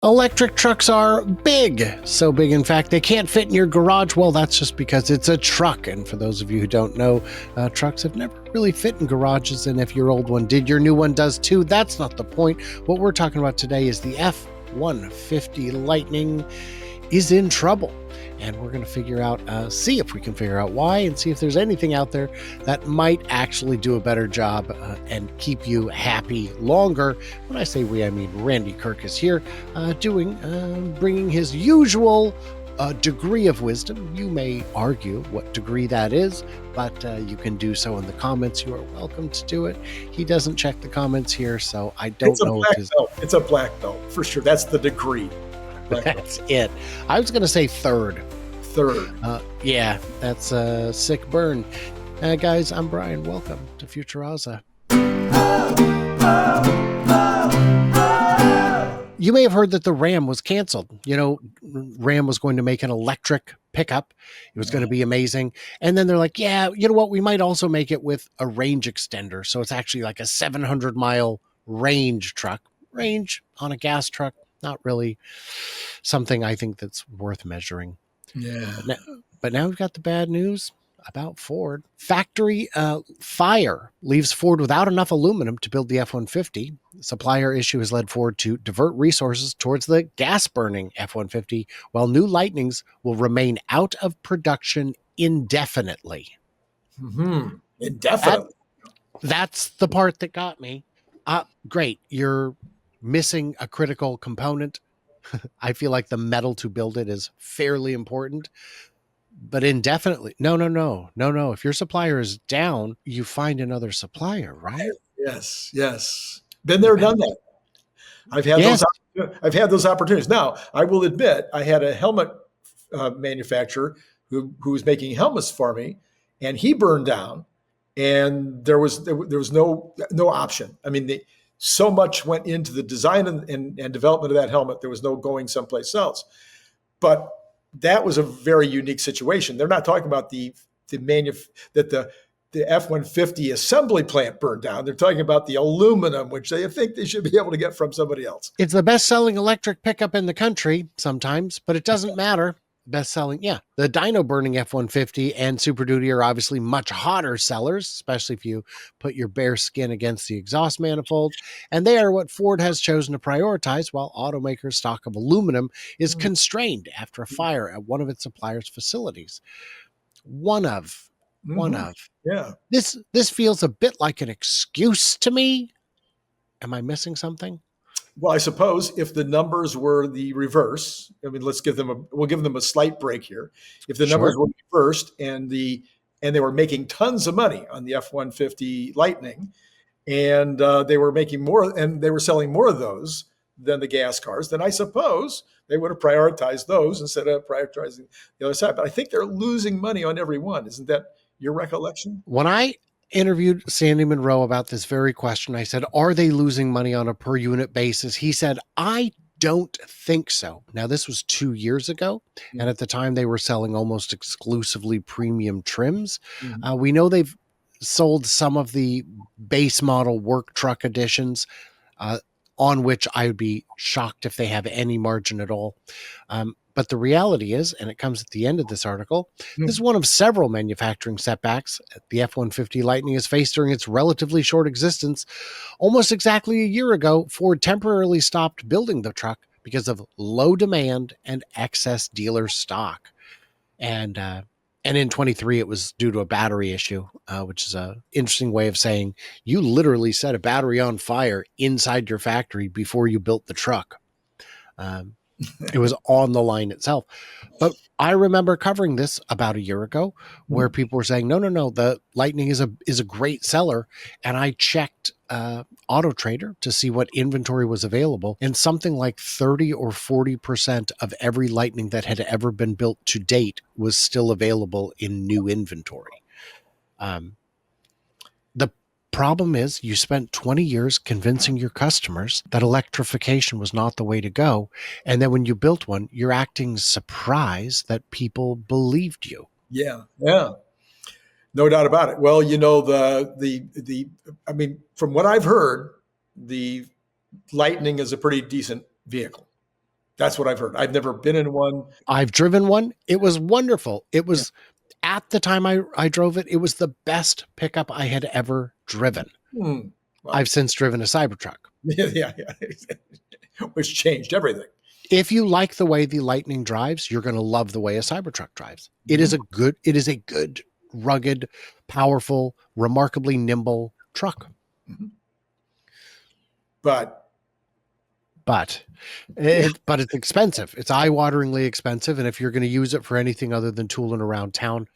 Electric trucks are big, so big in fact they can't fit in your garage. Well, that's just because it's a truck. And for those of you who don't know, trucks have never really fit in garages, and if your old one did, your new one does too. That's not the point. What we're talking about today is the F-150 Lightning is in trouble. And we're going to see if we can figure out why, and see if there's anything out there that might actually do a better job and keep you happy longer. When I say we, I mean Randy Kirk is here bringing his usual degree of wisdom. You may argue what degree that is, but you can do so in the comments. You are welcome to do it. He doesn't check the comments here, so I don't know if his... It's a black belt, for sure. That's the degree. That's it. I was going to say third. Yeah, that's a sick burn. Guys, I'm Brian. Welcome to Futuraza. You may have heard that the Ram was canceled. You know, Ram was going to make an electric pickup. It was going to be amazing. And then they're like, yeah, you know what? We might also make it with a range extender. So it's actually like a 700-mile range truck. Range on a gas truck, not really something I think that's worth measuring. Yeah. But now we've got the bad news about Ford. Factory fire leaves Ford without enough aluminum to build the F-150. Supplier issue has led Ford to divert resources towards the gas-burning F-150, while new Lightnings will remain out of production indefinitely. Mm-hmm. Indefinitely. That's the part that got me. Great. You're missing a critical component. I feel like the metal to build it is fairly important, but indefinitely. No. If your supplier is down, you find another supplier, right? Yes. Been there, done that. I've had those opportunities. Now, I will admit, I had a helmet manufacturer who was making helmets for me, and he burned down, and there was no option. I mean, so much went into the design and development of that helmet. There was no going someplace else. But that was a very unique situation. They're not talking about the F-150 assembly plant burned down. They're talking about the aluminum, which they think they should be able to get from somebody else. It's the best-selling electric pickup in the country sometimes, but it doesn't matter. Best-selling, yeah. The dyno-burning F-150 and Super Duty are obviously much hotter sellers, especially if you put your bare skin against the exhaust manifold. And they are what Ford has chosen to prioritize, while automakers' stock of aluminum is constrained after a fire at one of its suppliers' facilities. One of. Yeah. This feels a bit like an excuse to me. Am I missing something? Well, I suppose if the numbers were the reverse, I mean, we'll give them a slight break here. If the numbers were reversed and they were making tons of money on the F-150 Lightning, and they were making more, and they were selling more of those than the gas cars, then I suppose they would have prioritized those instead of prioritizing the other side. But I think they're losing money on every one. Isn't that your recollection? When I interviewed Sandy Monroe about this very question, I said, are they losing money on a per unit basis? He said, I don't think so. Now, this was 2 years ago, and at the time they were selling almost exclusively premium trims. We know they've sold some of the base model work truck editions, on which I would be shocked if they have any margin at all. But the reality is, and it comes at the end of this article, this is one of several manufacturing setbacks the F-150 Lightning has faced during its relatively short existence. Almost exactly a year ago, Ford temporarily stopped building the truck because of low demand and excess dealer stock. And in 23, it was due to a battery issue, which is an interesting way of saying you literally set a battery on fire inside your factory before you built the truck. It was on the line itself. But I remember covering this about a year ago where people were saying, no, the Lightning is a great seller. And I checked Auto Trader to see what inventory was available. And something like 30 or 40% of every Lightning that had ever been built to date was still available in new inventory. The problem is you spent 20 years convincing your customers that electrification was not the way to go. And then when you built one, you're acting surprised that people believed you. Yeah. No doubt about it. Well, you know, I mean, from what I've heard, the Lightning is a pretty decent vehicle. That's what I've heard. I've never been in one. I've driven one. It was wonderful. It was at the time I drove it, it was the best pickup I had ever driven. Hmm. Wow. I've since driven a Cybertruck. Yeah, yeah. Which changed everything. If you like the way the Lightning drives, you're going to love the way a Cybertruck drives. Mhm. It is a good, rugged, powerful, remarkably nimble truck. Mhm. But But yeah, it's expensive. It's eye-wateringly expensive. And if you're going to use it for anything other than tooling around town,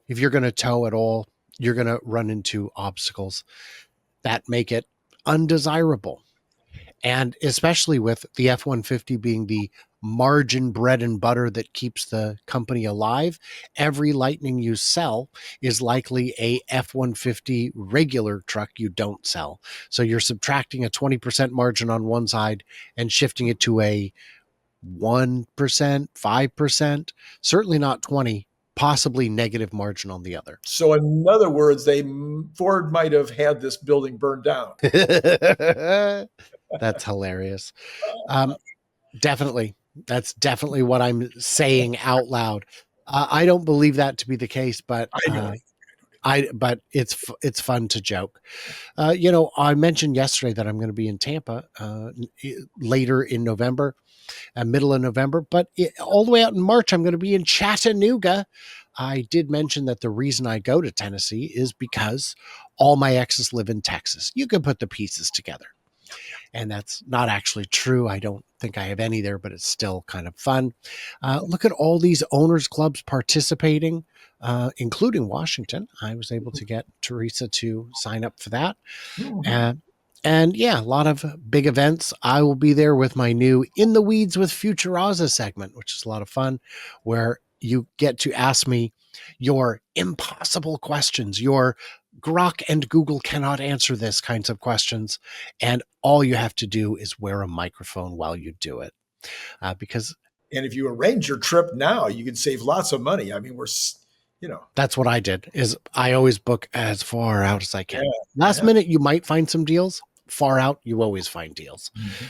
if you're going to tow at all, you're going to run into obstacles that make it undesirable. And especially with the F-150 being the margin bread and butter that keeps the company alive, every Lightning you sell is likely a F-150 regular truck you don't sell. So you're subtracting a 20% margin on one side and shifting it to a 1%, 5%, certainly not 20, possibly negative margin on the other. so in other words, Ford might have had this building burned down. That's hilarious. Um, Definitely. That's definitely what I'm saying out loud. I don't believe that to be the case, but I know. it's fun to joke. I mentioned yesterday that I'm going to be in Tampa later in November, middle of November, but all the way out in March, I'm going to be in Chattanooga. I did mention that the reason I go to Tennessee is because all my exes live in Texas. You can put the pieces together. And that's not actually true. I don't think I have any there, but it's still kind of fun. Look at all these owners clubs participating, including Washington. I was able to get Teresa to sign up for that. Mhm. Uh, and yeah, a lot of big events. I will be there with my new In the Weeds with Futuraza segment, which is a lot of fun, where you get to ask me your impossible questions, your Grok and Google cannot answer this kinds of questions. And all you have to do is wear a microphone while you do it. Because And if you arrange your trip now, you can save lots of money. I mean, you know, that's what I did is I always book as far out as I yeah, can. Last yeah. minute, you might find some deals. Far out, you always find deals. Mhm.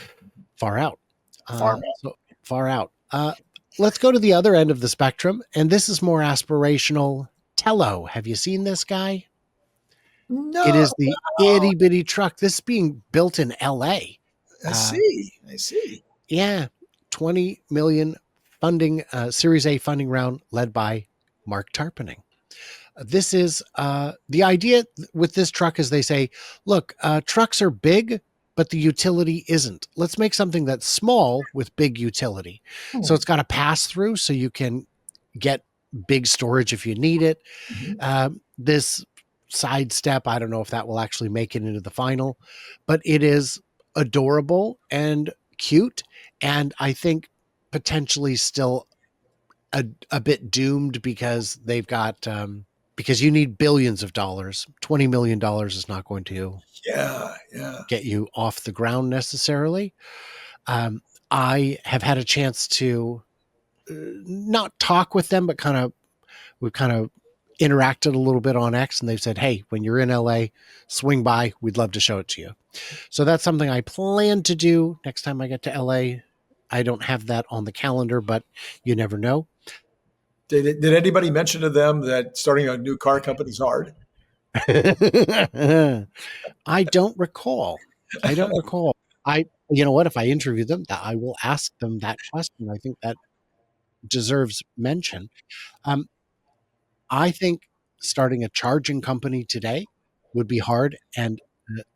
Far out. Farm. So far out. Let's go to the other end of the spectrum, and this is more aspirational. Tello, have you seen this guy? It No, is the itty bitty truck. This is being built in LA. I Uh, see. I see. yeah, 20 million funding, Series A funding round led by Mark Tarpening. This is the idea with this truck is they say, look, trucks are big, but the utility isn't. Let's make something that's small with big utility. So Hmm. it's got a pass through so you can get big storage if you need it. Mhm. This side step, I don't know if that will actually make it into the final, but it is adorable and cute. And I think potentially still a bit doomed because they've got because you need billions of dollars. $20 million is not going to Yeah, yeah. get you off the ground necessarily. I have had a chance to not talk with them, but we've kind of interacted a little bit on X, and they've said, "Hey, when you're in LA, swing by. We'd love to show it to you." So that's something I plan to do next time I get to LA. I don't have that on the calendar, but you never know. Did anybody mention to them that starting a new car company is hard? I don't recall. I don't recall. You know what? If I interview them, I will ask them that question. I think that deserves mention. Um, I think starting a charging company today would be hard and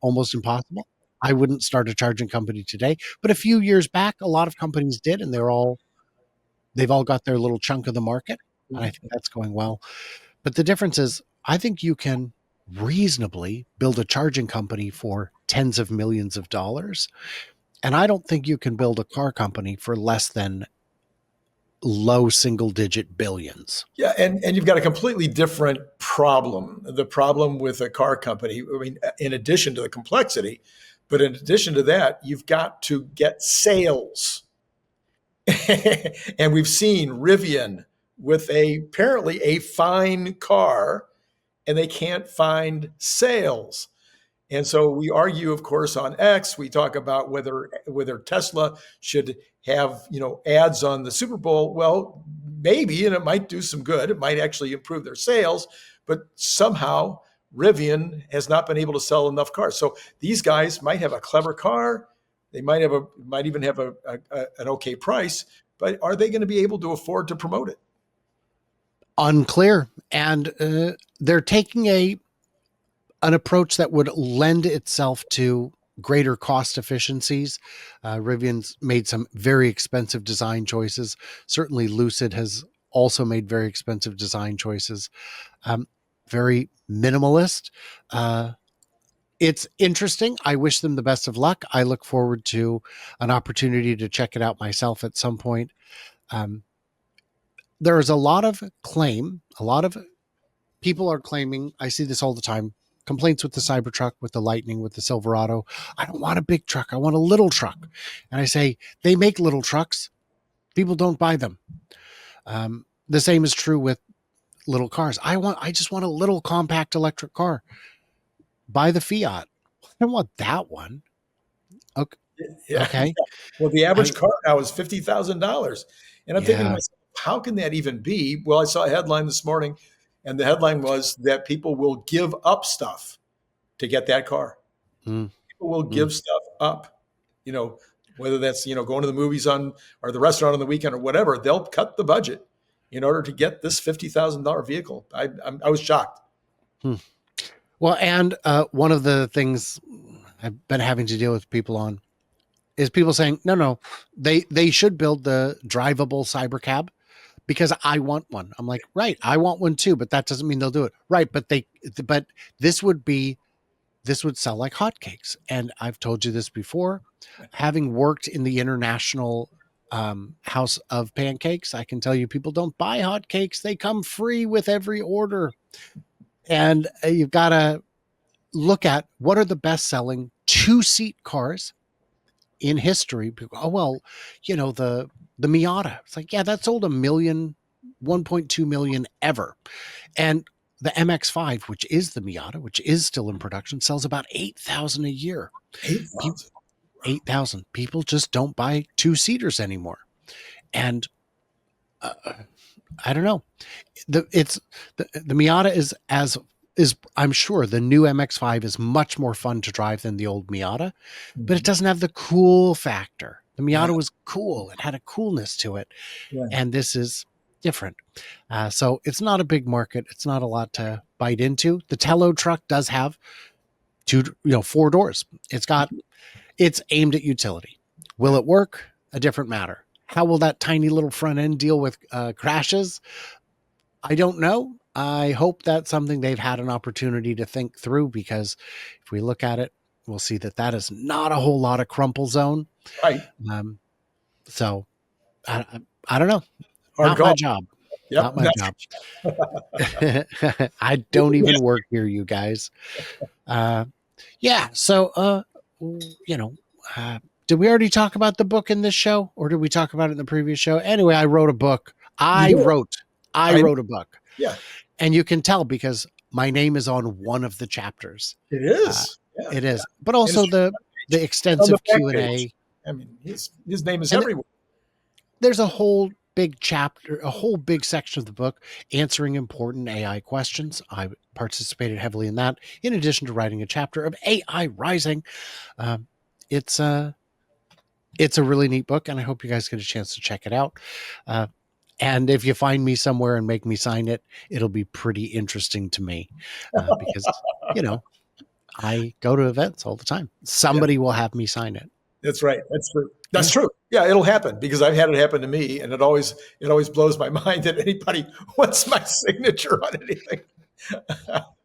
almost impossible. I wouldn't start a charging company today, but a few years back, a lot of companies did, and they've all got their little chunk of the market, and I think that's going well. But the difference is, I think you can reasonably build a charging company for tens of millions of dollars. And I don't think you can build a car company for less than low single digit billions. Yeah, and you've got a completely different problem. The problem with a car company, I mean, in addition to the complexity, but in addition to that, you've got to get sales. And we've seen Rivian with apparently a fine car, and they can't find sales. And so we argue, of course, on X. We talk about whether Tesla should have ads on the Super Bowl. Well, maybe, and it might do some good. It might actually improve their sales, but somehow Rivian has not been able to sell enough cars. So these guys might have a clever car. They might even have an okay price, but are they going to be able to afford to promote it? Unclear. And they're taking an approach that would lend itself to greater cost efficiencies. Rivian's made some very expensive design choices. Certainly, Lucid has also made very expensive design choices. Very minimalist. It's interesting. I wish them the best of luck. I look forward to an opportunity to check it out myself at some point. Um, there is a lot of claim, a lot of people are claiming, I see this all the time, complaints with the Cybertruck, with the Lightning, with the Silverado. I don't want a big truck. I want a little truck. And I say, they make little trucks. People don't buy them. The same is true with little cars. I just want a little compact electric car. Buy the Fiat. I don't want that one. Okay. Yeah. Okay. Well, the I, average car now is $50,000, and I'm thinking to yeah. myself, how can that even be? Well, I saw a headline this morning, and the headline was that people will give up stuff to get that car. Mm, People will mm. give stuff up. You know, whether that's going to the movies on or the restaurant on the weekend or whatever, they'll cut the budget in order to get this $50,000 vehicle. I was shocked. Hmm. Well, and one of the things I've been having to deal with people on is people saying, no, they should build the drivable cyber cab because I want one. I'm like, right, I want one too, but that doesn't mean they'll do it. Right, but this would be this would sell like hotcakes. And I've told you this before, having worked in the international house of pancakes, I can tell you people don't buy hotcakes. They come free with every order. And you've got to look at what are the best selling two-seat cars in history. Oh, well, the Miata. It's like, yeah, that sold 1.2 million ever. And the MX-5, which is the Miata, which is still in production, sells about 8,000 a year. 8,000. 8,000. People just don't buy two-seaters anymore. And uh, I don't know. The Miata is I'm sure the new MX-5 is much more fun to drive than the old Miata, but it Mhm. doesn't have the cool factor. The Yeah, Miata was cool; it had a coolness to it, yeah. and this is different. So it's not a big market. It's not a lot to bite into. The Tello truck does have four doors. It's aimed at utility. Will it work? A different matter. How will that tiny little front end deal with crashes? I don't know. I hope that's something they've had an opportunity to think through because if we look at it, we'll see that is not a whole lot of crumple zone. Right. Um, so I don't know. Hard Not my call. job. Yep. Not my job. I don't even work here, you guys. Uh, yeah. So, you know, uh, did we already talk about the book in this show or did we talk about it in the previous show? Anyway, I wrote a book. You did. I I wrote a book. Yeah. And you can tell because my name is on one of the chapters. It Uh, is. Yeah. it is, but And it's also the on the extensive back Q and page. A, I mean, his name is and everywhere. there's a whole big chapter, a whole big section of the book answering important AI questions. I participated heavily in that, in addition to writing a chapter of AI Rising. Um, it's a it's a really neat book, and I hope you guys get a chance to check it out. Uh, and if you find me somewhere and make me sign it, it'll be pretty interesting to me because you know I go to events all the time. Yeah, Somebody will have me sign it. that's right. That's true. That's Yeah. true. Yeah, it'll happen because I've had it happen to me, and it always blows my mind that anybody wants my signature on anything.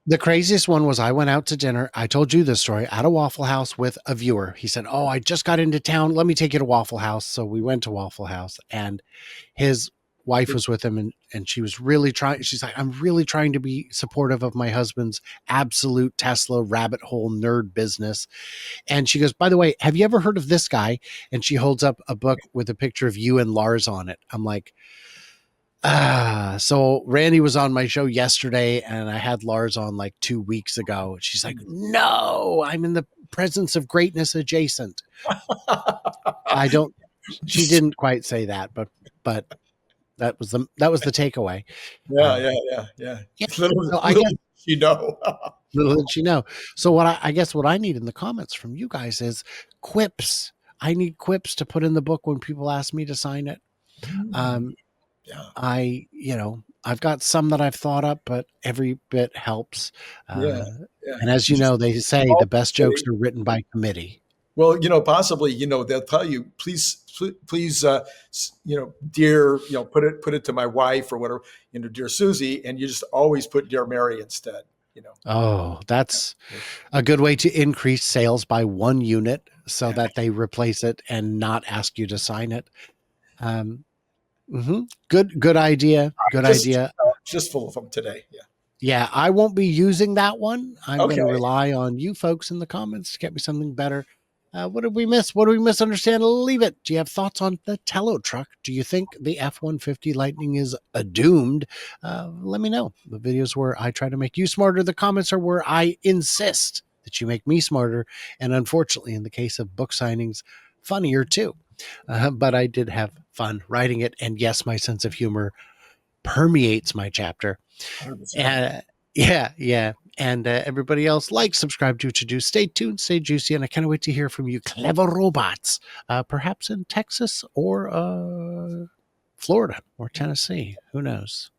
The craziest one was I went out to dinner. I told you this story at a Waffle House with a viewer. He said, "Oh, I just got into town. Let me take you to Waffle House." So we went to Waffle House and his wife was with him and she was really trying. She's like, "I'm really trying to be supportive of my husband's absolute Tesla rabbit hole nerd business." And she goes, "By the way, have you ever heard of this guy?" And she holds up a book with a picture of you and Lars on it. I'm like, So Randy was on my show yesterday, and I had Lars on like 2 weeks ago. She's like, "No, I'm in the presence of greatness adjacent." I don't. She didn't quite say that, but that was the takeaway. Yeah, Um, yeah, yeah, yeah. yeah. Little, So I little guess did you know. little did she know. So what I guess what I need in the comments from you guys is quips. I need quips to put in the book when people ask me to sign it. Mm, Um, yeah, I've got some that I've thought up, but every bit helps. yeah, Uh, yeah. and as you Just know, they say the best jokes say, are written by committee. well, possibly, they'll tell you, please, please, dear, put it to my wife or whatever, dear Susie, and you just always put dear Mary instead. You know. Oh, that's a good way to increase sales by 1 unit so Yeah, that they replace it and not ask you to sign it. Um, good idea. Good just idea. just full of them today. Yeah. Yeah, I won't be using that one. I'm going Okay. to rely on you folks in the comments to get me something better. What did we miss? What did we misunderstand? Leave it. Do you have thoughts on the Tello truck? Do you think the F-150 Lightning is doomed? Let me know. The videos where I try to make you smarter, the comments are where I insist that you make me smarter. And unfortunately, in the case of book signings, funnier too. But I did have fun writing it. And yes, my sense of humor permeates my chapter. 100%. Yeah. And everybody else, like, subscribe, do what you do. Stay tuned, stay juicy, and I can't wait to hear from you, clever robots, perhaps in Texas or Florida or Tennessee. Who knows?